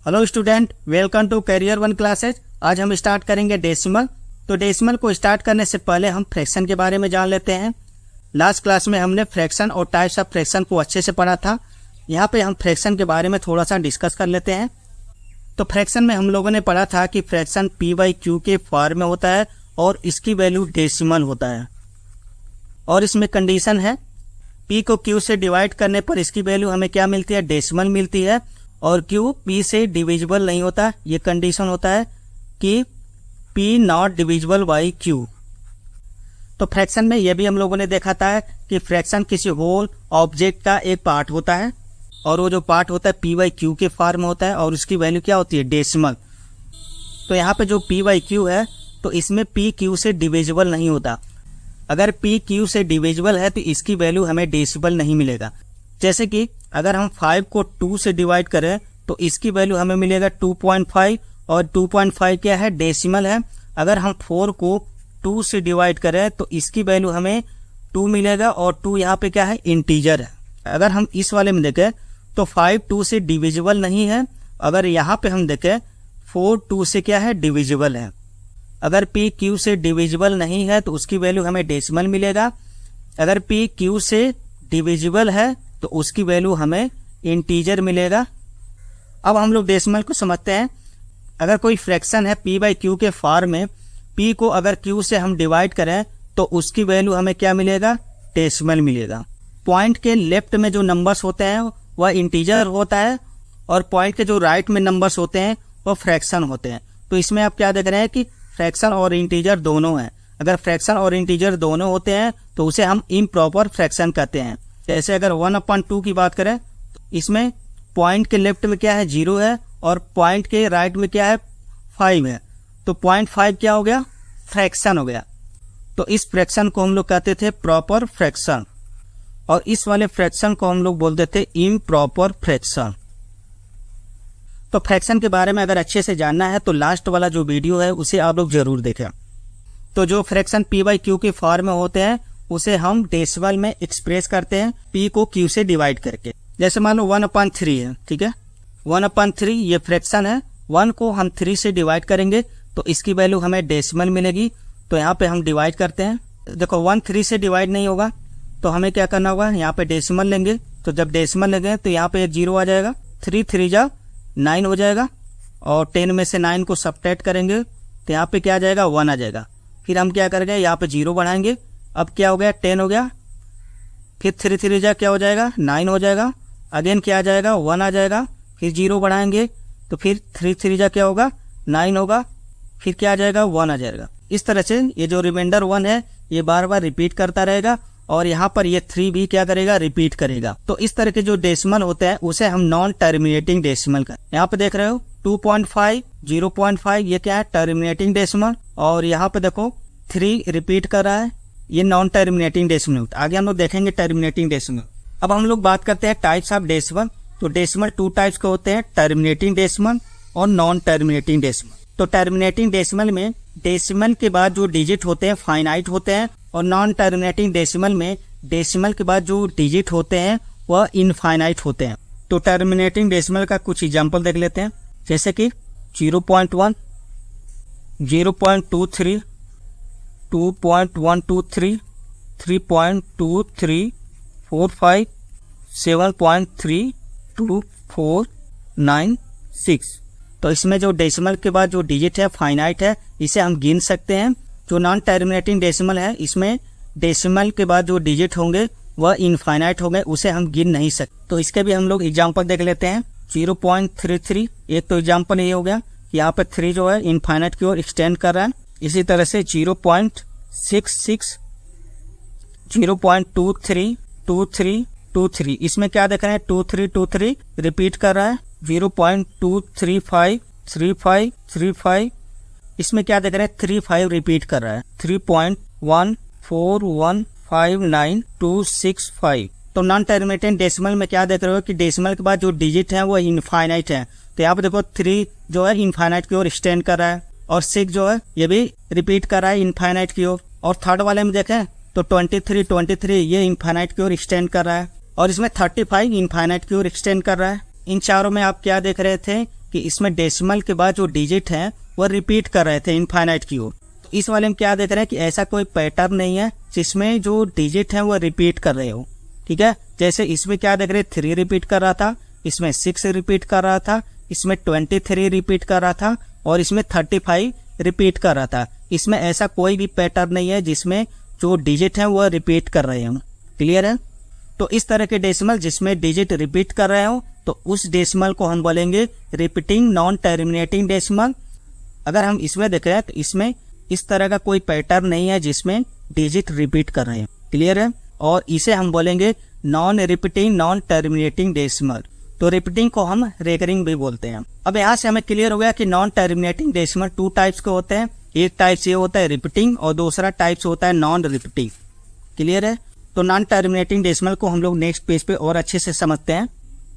Hello student, welcome to career one classes. आज हम start करेंगे डेसिमल। तो डेसिमल को स्टार्ट करने से पहले हम फ्रैक्शन के बारे में जान लेते हैं। लास्ट क्लास में हमने फ्रैक्शन और टाइप्स ऑफ फ्रैक्शन को अच्छे से पढ़ा था। यहाँ पे हम फ्रैक्शन के बारे में थोड़ा सा डिस्कस कर लेते हैं। तो फ्रैक्शन में हम लोगों ने पढ़ा था कि फ्रैक्शन p/q के फॉर्म में होता है और इसकी वैल्यू डेसिमल होता है। और इसमें कंडीशन है p को q से डिवाइड करने पर इसकी वैल्यू हमें क्या मिलती है, डेसिमल मिलती है। और q p से डिविजिबल नहीं होता, ये कंडीशन होता है कि p not divisible by q। तो फ्रैक्शन में ये भी हम लोगों ने देखा था कि फ्रैक्शन किसी होल ऑब्जेक्ट का एक पार्ट होता है और वो जो पार्ट होता है p/q के फॉर्म में होता है और उसकी वैल्यू क्या होती है, डेसिमल। तो यहाँ पे जो p/q है तो इसमें p q से डिविजिबल नहीं होता। अगर p q से डिविजिबल है तो इसकी वैल्यू हमें डेसिमल नहीं मिलेगा। जैसे कि अगर हम 5 को 2 से डिवाइड करें तो इसकी वैल्यू हमें मिलेगा 2.5 और 2.5 क्या है, डेसिमल है। अगर हम 4 को 2 से डिवाइड करें तो इसकी वैल्यू हमें 2 मिलेगा और 2 यहाँ पे क्या है, इंटीजर है। अगर हम इस वाले में देखें तो 5 2 से डिविजिबल नहीं है। अगर यहाँ पे हम देखें 4 2 से क्या है, डिविजिबल है। अगर p q से डिविजिबल नहीं है तो उसकी वैल्यू हमें डेसिमल मिलेगा। अगर p q से डिविजिबल है तो उसकी वैल्यू हमें इंटीजर मिलेगा। अब हम लोग डेसिमल को समझते हैं। अगर कोई फ्रैक्शन है p/q के फॉर्म में, p को अगर q से हम डिवाइड करें तो उसकी वैल्यू हमें क्या मिलेगा, डेसिमल मिलेगा। पॉइंट के लेफ्ट में जो नंबर्स होते हैं वह इंटीजर होता है और पॉइंट के जो राइट में नंबर्स होते हैं वो फ्रैक्शन होते हैं। तो इसमें आप क्या देख रहे हैं कि फ्रैक्शन और इंटीजर दोनों हैं। अगर फ्रैक्शन और इंटीजर दोनों होते हैं तो उसे हम इम्प्रॉपर फ्रैक्शन कहते हैं। जैसे अगर 1/2 की बात करें तो इसमें पॉइंट के लेफ्ट में क्या है, 0 है और पॉइंट के राइट में क्या है, 5 है। तो 0.5 क्या हो गया, फ्रैक्शन हो गया। तो इस फ्रैक्शन को हम लोग कहते थे प्रॉपर फ्रैक्शन और इस वाले फ्रैक्शन को हम लोग बोलते थे इम्प्रॉपर फ्रैक्शन। तो फ्रैक्शन के बारे में अगर अच्छे से जानना है तो लास्ट वाला जो वीडियो है उसे आप लोग जरूर देखें। तो जो फ्रैक्शन p/q के फॉर्म में होते हैं उसे हम डेसिमल में एक्सप्रेस करते हैं p को q से डिवाइड करके। जैसे मान लो 1/3 है, ठीक है। 1/3 ये फ्रैक्शन है। 1 को हम 3 से डिवाइड करेंगे तो इसकी वैल्यू हमें डेसिमल मिलेगी। तो यहाँ पे हम डिवाइड करते हैं। देखो 1 3 से डिवाइड नहीं होगा तो हमें क्या करना होगा, यहाँ पे डेसिमल लेंगे। तो जब डेसिमल लेंगे तो यहाँ पे एक 0 आ जाएगा, 3 3 जा 9 हो जाएगा और 10 में से 9 को सबट्रैक्ट करेंगे तो यहाँ पे क्या आ जाएगा, 1 आ जाएगा। फिर हम क्या करेंगे, यहाँ पे 0 बढ़ाएंगे। अब क्या हो गया, 10 हो गया। फिर 3 3 जा क्या हो जाएगा, 9 हो जाएगा। अगेन क्या आ जाएगा, 1 आ जाएगा। फिर 0 बढ़ाएंगे तो फिर 3 3 जा क्या होगा, 9 होगा। फिर क्या आ जाएगा, 1 आ जाएगा। इस तरह से ये जो रिमाइंडर 1 है ये बार बार रिपीट करता रहेगा और यहाँ पर ये 3 भी क्या करेगा, रिपीट करेगा। तो इस तरह के जो डेसिमल होते हैं उसे हम नॉन टर्मिनेटिंग डेसिमल का, यहाँ पे देख रहे हो 2.5 0.5 ये क्या है, टर्मिनेटिंग डेसिमल। और यहाँ पे देखो 3 रिपीट कर रहा है, ये नॉन टर्मिनेटिंग डेसिमल होता है। आगे हम लोग देखेंगे टर्मिनेटिंग डेसिमल। अब हम लोग बात करते हैं टाइप्स ऑफ डेसिमल। तो डेसिमल 2 टाइप्स के होते हैं, टर्मिनेटिंग डेसिमल और नॉन टर्मिनेटिंग डेसिमल। तो टर्मिनेटिंग डेसिमल में डेसिमल के बाद जो डिजिट होते हैं फाइनाइट होते हैं और नॉन टर्मिनेटिंग डेसिमल में डेसिमल के बाद जो डिजिट होते हैं वह इनफाइनाइट होते हैं। तो टर्मिनेटिंग डेसिमल का कुछ एग्जांपल देख लेते हैं। जैसे कि 0.1 0.23 2.123 3.2345 7.3249 तो इसमें जो डेसिमल के बाद जो डिजिट है फाइनाइट है, इसे हम गिन सकते हैं। जो नॉन टर्मिनेटिंग डेसिमल है इसमें डेसिमल के बाद जो डिजिट होंगे वह इनफाइनाइट होंगे, उसे हम गिन नहीं सकते। तो इसके भी हम लोग एग्जांपल देख लेते हैं। 0.33 एक तो एग्जांपल ये हो गया कि यहाँ पे 3 जो है इनफाइनाइट की ओर एक्सटेंड कर रहा है। इसी तरह से 0.66 0.23 इसमें क्या देख रहे हैं, 23 रिपीट कर रहा है। 0.235 इसमें क्या देख रहे हैं, 35 रिपीट कर रहा है। 3.14159 तो नॉन टर्मिनेटिंग डेसिमल में क्या देख रहे हो कि डेसिमल के बाद जो डिजिट है वो इनफाइनाइट है। तो यहाँ पे देखो 3 जो है इनफाइनाइट की ओर एक्सटेंड कर रहा है और 6 जो है ये भी रिपीट कर रहा है इनफाइनाइट की ओर। और थर्ड वाले में देखें तो 23 ये इनफाइनाइट की ओर एक्सटेंड कर रहा है और इसमें 35 इनफाइनाइट की ओर एक्सटेंड कर रहा है। इन चारों में आप क्या देख रहे थे कि इसमें डेसिमल के बाद जो डिजिट हैं वो रिपीट कर रहे थे इनफाइनाइट की ओर। तो इस वाले में क्या देख रहे हैं कि ऐसा कोई पैटर्न नहीं है जिसमें जो डिजिट हैं वो रिपीट कर रहे हो। ठीक है, जैसे इसमें क्या देख रहे 3 रिपीट कर रहा था, इसमें 6 रिपीट कर रहा था, इसमें 23 रिपीट कर रहा था और इसमें 35 रिपीट कर रहा था। इसमें ऐसा कोई भी पैटर्न नहीं है जिसमें जो डिजिट है वो रिपीट कर रहे हो। क्लियर है? तो इस तरह के डेसिमल जिसमें डिजिट रिपीट कर रहे हो तो उस डेसिमल को हम बोलेंगे रिपीटिंग नॉन टर्मिनेटिंग डेसिमल। अगर हम इसमें देखें तो इसमें इस तरह का कोई पैटर्न नहीं है जिसमें डिजिट रिपीट कर रहे हैं। क्लियर है? और इसे हम बोलेंगे non repeating non terminating decimal. तो रिपीटिंग को हम रेकरिंग भी बोलते हैं। अब यहाँ से हमें क्लियर हो गया कि नॉन टर्मिनेटिंग डेसिमल 2 टाइप्स के होते हैं। एक टाइप ये होता है रिपीटिंग और दूसरा टाइप होता है नॉन रिपीटिंग। क्लियर है? तो नॉन टर्मिनेटिंग डेसिमल को हम लोग नेक्स्ट पेज पे और अच्छे से समझते हैं।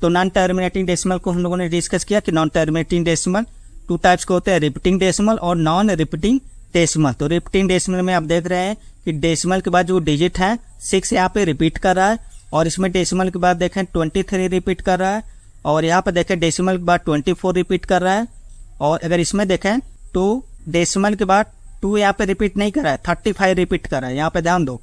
तो नॉन टर्मिनेटिंग डेसिमल को हम लोगों ने डिस्कस किया कि नॉन टर्मिनेटिंग डेसिमल 2 टाइप्स के होते हैं, रिपीटिंग डेसिमल और नॉन रिपीटिंग डेसिमल। तो रिपीटिंग डेसिमल में आप देख रहे हैं कि डेसिमल के बाद जो डिजिट है 6 यहाँ पे रिपीट कर रहा है और इसमें डेसिमल के बाद देखें 23 रिपीट कर रहा है और यहाँ पर देखें डेसिमल के बाद 24 रिपीट कर रहा है और अगर इसमें देखें तो डेसिमल के बाद 2 यहाँ पे रिपीट नहीं कर रहा है, 35 रिपीट कर रहा है। यहाँ पे ध्यान दो।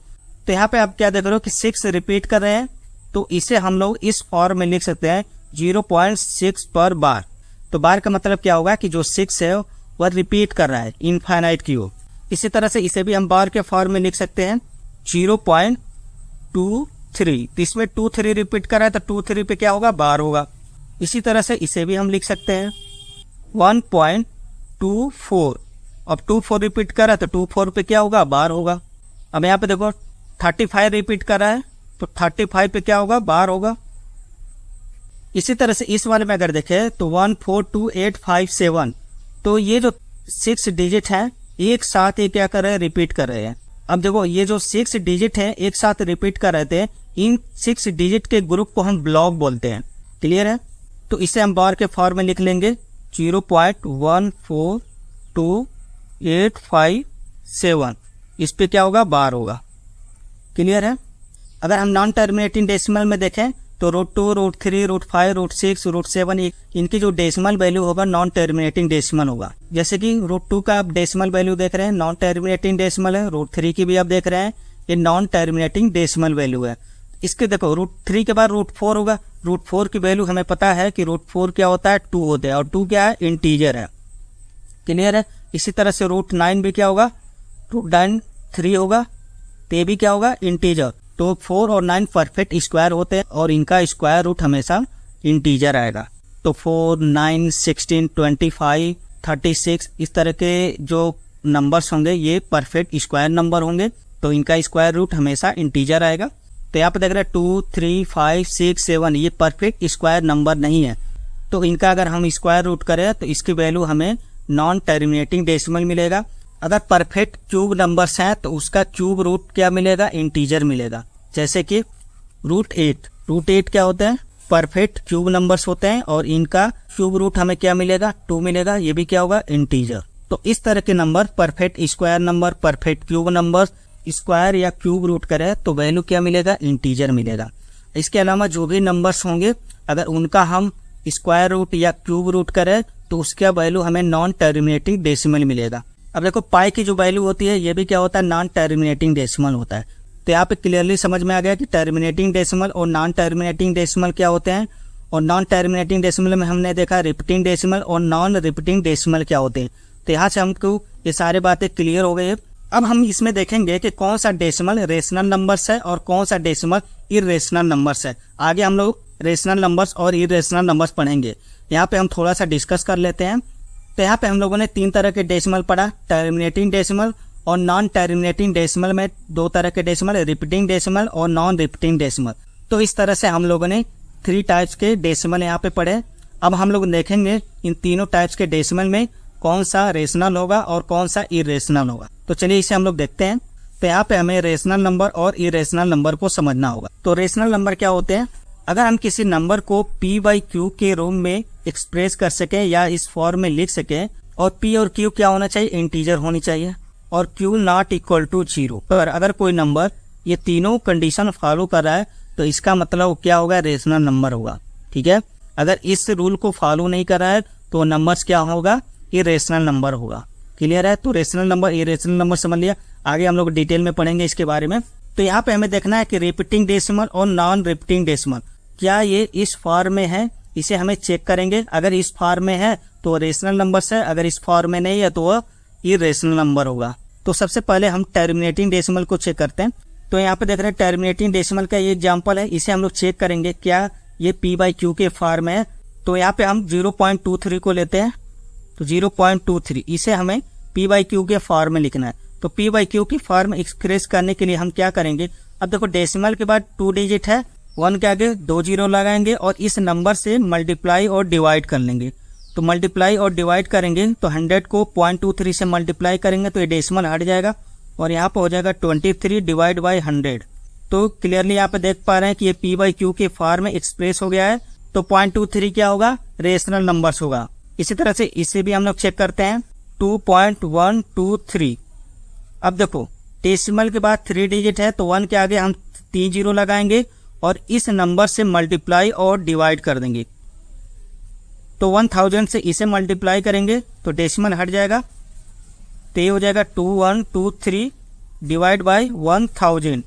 तो यहाँ पे आप क्या देख रहे हो कि 6 रिपीट कर रहे हैं, तो इसे हम लोग इस फॉर्म में लिख सकते हैं 0.6 पर बार। तो बार का मतलब क्या होगा कि जो 6 है वह रिपीट कर रहा है इनफाइनाइट की ओर। इसी तरह से इसे भी हम बार के फॉर्म में लिख सकते हैं 0.23। तो इसमें 23 रिपीट कर रहा है तो 23 पे क्या होगा, बार होगा। इसी तरह से इसे भी हम लिख सकते हैं 1.24। अब 24 रिपीट कर रहा है तो 24 पे क्या होगा, बार होगा। अब यहाँ पे देखो 35 रिपीट कर रहा है तो 35 पे क्या होगा, बार होगा। इसी तरह से इस वाले में अगर देखें तो 14285 तो ये जो 6 डिजिट हैं एक साथ ये क्या कर रहे हैं, रिपीट कर रहे हैं। अब देखो ये जो 6 डिजिट हैं एक साथ रिपीट कर रहे थे, इन 6 डिजिट के ग्रुप को हम ब्लॉक बोलते हैं। क्लियर है? तो इसे हम बार के फॉर्म में लिख लेंगे 0.142857। इस पे क्या होगा, बार होगा। क्लियर है? अगर हम नॉन टर्मिनेटिंग डेसिमल में देखें तो √2, √3, √5, √6, √7 इनकी जो डेसिमल वैल्यू होगा नॉन टर्मिनेटिंग डेसिमल होगा। जैसे कि √2 का आप डेसिमल वैल्यू देख रहे हैं, नॉन टर्मिनेटिंग डेसिमल है। √3 की भी आप देख रहे हैं, ये नॉन टर्मिनेटिंग डेसिमल वैल्यू है। इसके देखो √3 के बाद √4 होगा। √4 की वैल्यू हमें पता है कि √4 क्या होता है, 2 होता है और 2 क्या है, इंटीजर है। क्लियर है? इसी तरह से √9 भी क्या होगा, √9 3 होगा, तो ये भी क्या होगा, इंटीजर। तो 4 और 9 परफेक्ट स्क्वायर होते हैं और इनका स्क्वायर रूट हमेशा इंटीजर आएगा। तो 4, 9, 16, 25, 36 इस तरह के जो नंबर्स होंगे ये परफेक्ट स्क्वायर नंबर होंगे, तो इनका स्क्वायर रूट हमेशा इंटीजर आएगा। तो यहाँ पे देख रहे हैं 2, 3, 5, 6, 7 ये परफेक्ट स्क्वायर नंबर नहीं है, तो इनका अगर हम स्क्वायर रूट करें तो इसकी वैल्यू हमें नॉन टर्मिनेटिंग डेसिमल मिलेगा। अगर परफेक्ट क्यूब नंबर्स हैं तो उसका क्यूब रूट क्या मिलेगा, इंटीजर मिलेगा। जैसे कि √8 क्या होते हैं, परफेक्ट क्यूब नंबर्स होते हैं और इनका क्यूब रूट हमें क्या मिलेगा, 2 मिलेगा, ये भी क्या होगा, इंटीजर। तो इस तरह के number perfect square number, perfect cube number square या क्यूब रूट करें तो वैल्यू क्या मिलेगा, इंटीजर मिलेगा। इसके अलावा जो भी नंबर्स होंगे अगर उनका हम स्क्वायर रूट या क्यूब रूट करें तो उसका वैल्यू हमें नॉन टर्मिनेटिंग डेसिमल मिलेगा। अब देखो पाई की जो वैल्यू होती है ये भी क्या होता है, नॉन टर्मिनेटिंग डेसिमल होता है। तो यहाँ पे क्लियरली समझ में आ गया कि टर्मिनेटिंग डेसिमल और नॉन टर्मिनेटिंग डेसिमल क्या होते हैं। और नॉन टर्मिनेटिंग डेसिमल में हमने देखा रिपीटिंग डेसिमल और नॉन रिपीटिंग डेसिमल क्या होते हैं। तो यहाँ से हमको ये सारे बातें क्लियर हो गई है। अब हम इसमें देखेंगे कि कौन सा डेसिमल रेशनल नंबर्स है और कौन सा डेसिमल इरेशनल नंबर्स है। आगे हम लोग रेशनल नंबर्स और इरेशनल नंबर्स पढ़ेंगे। यहाँ पे हम थोड़ा सा डिस्कस कर लेते हैं। तो यहाँ पे हम लोगों ने 3 तरह के डेसिमल पढ़ा, टर्मिनेटिंग डेसिमल और नॉन टर्मिनेटिंग डेसिमल में 2 तरह के डेसिमल, रिपीटिंग डेसिमल और नॉन रिपीटिंग डेसिमल। तो इस तरह से हम लोगों ने 3 टाइप्स के डेसिमल यहाँ पे पढ़े। अब हम लोग देखेंगे इन तीनों टाइप्स के डेसिमल में कौन सा रेशनल होगा और कौन सा इरेशनल होगा। तो चलिए इसे हम लोग देखते हैं। तो यहाँ पे हमें रेशनल नंबर और इरेशनल नंबर को समझना होगा। तो रेशनल नंबर क्या होते हैं, अगर हम किसी नंबर को p/q के रूप में एक्सप्रेस कर सके या इस फॉर्म में लिख सके और p और q क्या होना चाहिए, इंटीजर होनी चाहिए और q नॉट इक्वल टू 0 पर अगर कोई नंबर ये तीनों कंडीशन फॉलो कर रहा है तो इसका मतलब क्या होगा, रेशनल नंबर होगा। ठीक है, अगर इस रूल को फॉलो नहीं कर रहा है तो नंबर्स क्या होगा, इरेशनल नंबर होगा। क्लियर है, तो रेशनल नंबर इरेशनल नंबर समझ लिया। आगे हम लोग डिटेल में पढ़ेंगे इसके बारे में। तो यहाँ पे हमें देखना है कि रिपीटिंग डेसिमल और नॉन रिपीटिंग डेसिमल क्या ये इस फॉर्म में है, इसे हमें चेक करेंगे। अगर इस फॉर्म में है तो रेशनल नंबर्स है, अगर इस फॉर्म में नहीं है तो वह इरेशनल नंबर होगा। तो सबसे पहले हम टर्मिनेटिंग डेसिमल को चेक करते हैं। तो यहाँ पे देख रहे हैं टर्मिनेटिंग डेसिमल का ये एग्जाम्पल है, इसे हम लोग चेक करेंगे क्या ये p/q के फॉर्म में है। तो यहाँ पे हम 0.23 को लेते हैं, तो 0.23 इसे हमें p/q के फॉर्म में लिखना है। तो p/q की फॉर्म एक्सप्रेस करने के लिए हम क्या करेंगे, अब देखो डेसिमल के बाद 2 डिजिट है, 1 के आगे 2 जीरो लगाएंगे और इस नंबर से मल्टीप्लाई और डिवाइड कर लेंगे। तो मल्टीप्लाई और डिवाइड करेंगे तो 100 को 0.23 से मल्टीप्लाई करेंगे तो ये डेसिमल हट जाएगा और यहाँ पर हो जाएगा 23 डिवाइड बाई 100। तो क्लियरली यहाँ पे देख पा रहे हैं कि ये p/q के फॉर्म में एक्सप्रेस हो गया है। तो 0.23 क्या होगा, रेशनल नंबर्स होगा। इसी तरह से इसे भी हम लोग चेक करते हैं 2.123। अब देखो डेसिमल के बाद 3 डिजिट है तो 1 के आगे हम 3 जीरो लगाएंगे और इस नंबर से मल्टीप्लाई और डिवाइड कर देंगे। तो 1000 से इसे मल्टीप्लाई करेंगे तो डेसिमल हट जाएगा, तो ये हो जाएगा 2123 डिवाइड बाई 1000।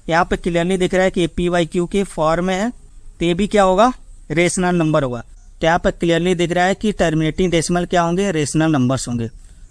यहाँ पे क्लियरली दिख रहा है कि ये p/q के फॉर्म में है, तो ये भी क्या होगा, रेशनल नंबर होगा। तो यहाँ पे क्लियरली दिख रहा है कि टर्मिनेटिंग डेसिमल क्या होंगे, रेशनल नंबर्स होंगे।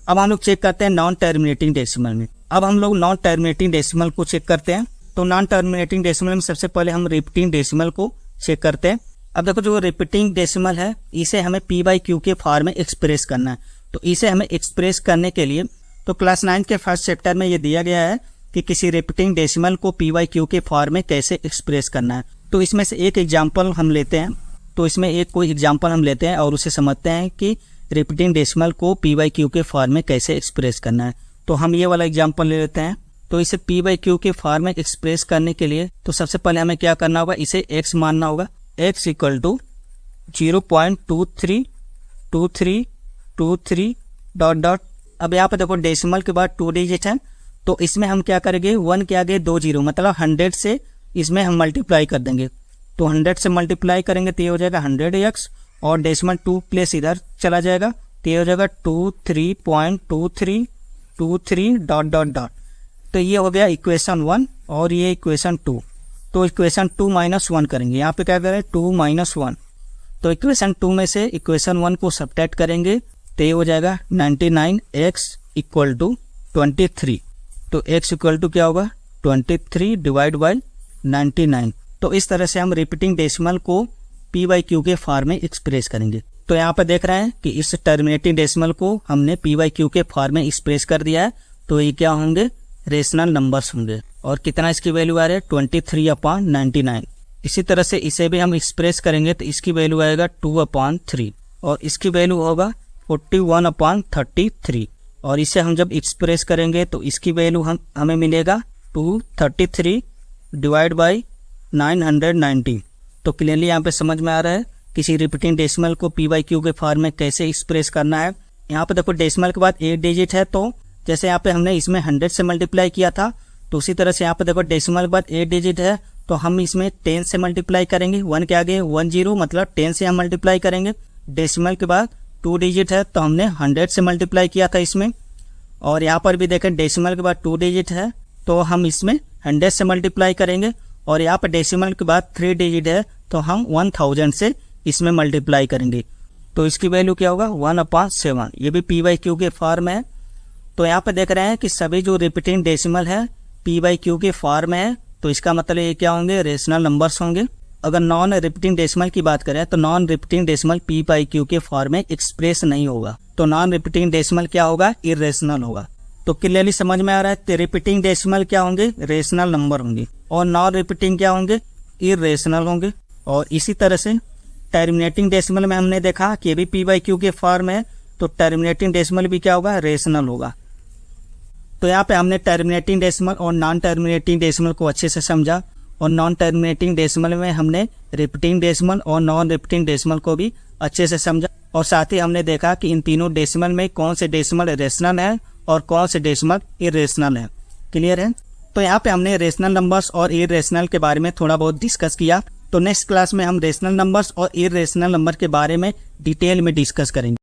अब हम लोग चेक करते हैं नॉन टर्मिनेटिंग डेसिमल में। अब हम लोग नॉन टर्मिनेटिंग डेसिमल को चेक करते हैं। तो नॉन टर्मिनेटिंग डेसिमल में सबसे पहले हम रिपीटिंग डेसिमल को चेक करते हैं। अब देखो जो रिपीटिंग डेसिमल है इसे हमें p/q के फॉर्म में एक्सप्रेस करना है। तो इसे हमें एक्सप्रेस करने के लिए तो क्लास 9 के फर्स्ट चैप्टर में ये दिया गया है कि किसी रिपीटिंग डेसिमल को p/q के फॉर्म में कैसे एक्सप्रेस करना है। तो इसमें से एक एग्जाम्पल हम लेते हैं, तो इसमें एक कोई एग्जाम्पल हम लेते हैं और उसे समझते हैं कि रिपीटिंग डेसिमल को p/q के फॉर्म में कैसे एक्सप्रेस करना है। तो हम ये वाला एग्जाम्पल ले लेते हैं। तो इसे p/q के फॉर्म में एक्सप्रेस करने के लिए तो सबसे पहले हमें क्या करना होगा, इसे x मानना होगा। x equal to 0.232323 dot dot. अब यहाँ पे देखो डेसिमल के बाद 2 डिजिट है तो इसमें हम क्या करेंगे, 1 के आगे 2 जीरो मतलब 100 से इसमें हम मल्टीप्लाई कर देंगे। तो 100 से मल्टीप्लाई करेंगे तो ये हो जाएगा 100x और डेसिमल 2 प्लेस इधर चला जाएगा तो ये हो जाएगा 23.2323 डॉट डॉट डॉट। तो ये हो गया इक्वेशन 1 और ये इक्वेशन 2। तो इक्वेशन 2 - 1 करेंगे, यहाँ पे क्या करें 2 - 1। तो इक्वेशन 2 में से इक्वेशन 1 को सब्ट्रैक्ट करेंगे तो ये हो जाएगा 99x इक्वल टू 23। तो x इक्वल टू क्या होगा 23 डिवाइड बाई 99। तो इस तरह से हम रिपीटिंग डेसिमल को p/q के फॉर्म में एक्सप्रेस करेंगे। तो यहाँ पर देख रहे हैं कि इस टर्मिनेटिंग डेसिमल को हमने p/q के फॉर्म में एक्सप्रेस कर दिया है। तो ये क्या होंगे, रेशनल नंबर्स होंगे। और कितना इसकी वैल्यू आ रहा है 23/99। इसी तरह से इसे भी हम एक्सप्रेस करेंगे तो इसकी वैल्यू आएगा 2/3 और इसकी वैल्यू होगा 41/33। और इसे हम जब एक्सप्रेस करेंगे तो इसकी वैल्यू हमें मिलेगा 233 डिवाइड बाई 990। तो क्लियरली यहाँ पे समझ में आ रहा है किसी रिपीटिंग डेसिमल को p/q के फॉर्म में कैसे एक्सप्रेस करना है। यहाँ पे देखो डेसिमल के बाद 8 डिजिट है तो जैसे यहाँ पे हमने इसमें 100 से मल्टीप्लाई किया था तो उसी तरह से यहाँ पे देखो डेसिमल के बाद 8 डिजिट है तो हम इसमें 10 से मल्टीप्लाई करेंगे। 1 के आगे 1 जीरो मतलब 10 से हम मल्टीप्लाई करेंगे। डेसिमल के बाद 2 डिजिट है तो हमने 100 से मल्टीप्लाई किया था इसमें। और यहाँ पर भी देखें डेसिमल के बाद 2 डिजिट है तो हम इसमें 100 से मल्टीप्लाई करेंगे। और यहाँ पर डेसिमल के बाद 3 डिजिट है तो हम 1000 से इसमें मल्टीप्लाई करेंगे। तो इसकी वैल्यू क्या होगा 1/7। ये भी p/q के फॉर्म है। तो यहाँ पे देख रहे हैं कि सभी जो रिपीटिंग डेसिमल है p/q के फॉर्म है तो इसका मतलब ये क्या होंगे, रेशनल नंबर्स होंगे। अगर नॉन रिपीटिंग डेसिमल की बात करें तो नॉन रिपीटिंग डेसिमल p/q के फॉर्म में एक्सप्रेस नहीं होगा। तो नॉन रिपीटिंग डेसिमल क्या होगा, इरेशनल होगा। तो क्लियरली समझ में आ रहा है कि रिपीटिंग डेसिमल क्या होंगे, रेशनल नंबर होंगे और नॉन रिपीटिंग क्या होंगे, इरेशनल होंगे। और इसी तरह से टर्मिनेटिंग डेसिमल में हमने देखा कि ये भी p/q के फॉर्म है तो टर्मिनेटिंग डेसिमल भी क्या होगा, रेशनल होगा। तो यहाँ पे हमने टर्मिनेटिंग डेसिमल और नॉन टर्मिनेटिंग डेसिमल को अच्छे से समझा और नॉन टर्मिनेटिंग डेसिमल में हमने रिपीटिंग डेसिमल और नॉन रिपीटिंग डेसिमल को भी अच्छे से समझा। और साथ ही हमने देखा कि इन तीनों डेसिमल में कौन से डेसिमल रेशनल है और कौन से डेसिमल इरेशनल है। क्लियर है। तो यहाँ पे हमने रेशनल नंबर्स और इरेशनल के बारे में थोड़ा बहुत डिस्कस किया। तो नेक्स्ट क्लास में हम रेशनल नंबर्स और इरेशनल नंबर के बारे में डिटेल में डिस्कस करेंगे।